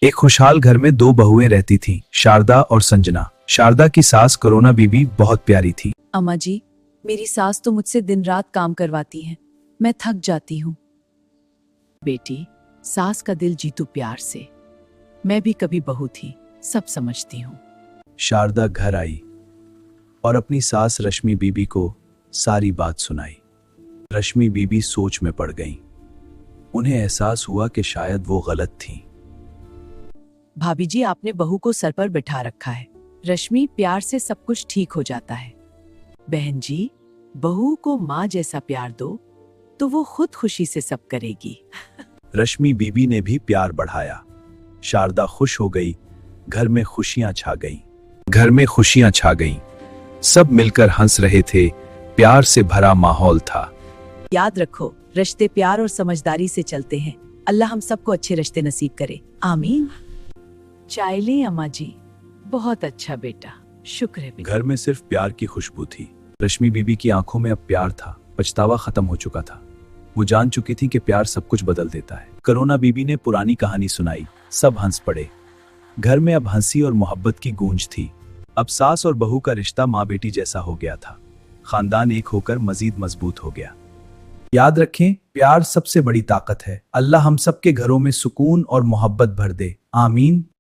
एक खुशहाल घर में दो बहुएं रहती थीं, शारदा और संजना। शारदा की सास करुणा बीबी बहुत प्यारी थी। अम्मा जी, मेरी सास तो मुझसे दिन रात काम करवाती है, मैं थक जाती हूँ। बेटी, सास का दिल जीतू प्यार से। मैं भी कभी बहू थी, सब समझती हूँ। शारदा घर आई और अपनी सास रश्मि बीबी को सारी बात सुनाई। रश्मि बीबी सोच में पड़ गईं। उन्हें एहसास हुआ कि शायद वो गलत थीं। भाभी जी, आपने बहू को सर पर बिठा रखा है। रश्मि, प्यार से सब कुछ ठीक हो जाता है। बहन जी, बहू को माँ जैसा प्यार दो तो वो खुद खुशी से सब करेगी। रश्मि बीबी ने भी प्यार बढ़ाया। शारदा खुश हो गई। घर में खुशियां छा गईं। सब मिलकर हंस रहे थे। प्यार से भरा माहौल था। याद रखो, रिश्ते प्यार और समझदारी से चलते हैं। अल्लाह हम सबको अच्छे रिश्ते नसीब करे, आमीन। चाय लें अम्मा जी? बहुत अच्छा बेटा, शुक्र है बेटा। घर में सिर्फ प्यार की खुशबू थी। रश्मि बीबी की आंखों में अब प्यार था। पछतावा खत्म हो चुका था। वो जान चुकी थी कि प्यार सब कुछ बदल देता है। करुणा बीबी ने पुरानी कहानी सुनाई। सब हंस पड़े। घर में अब हंसी और मोहब्बत की गूंज थी। अब सास और बहू का रिश्ता माँ बेटी जैसा हो गया था। खानदान एक होकर मजीद मजबूत हो गया। याद रखें, प्यार सबसे बड़ी ताकत है। अल्लाह हम सबके घरों में सुकून और मोहब्बत भर दे, आमीन।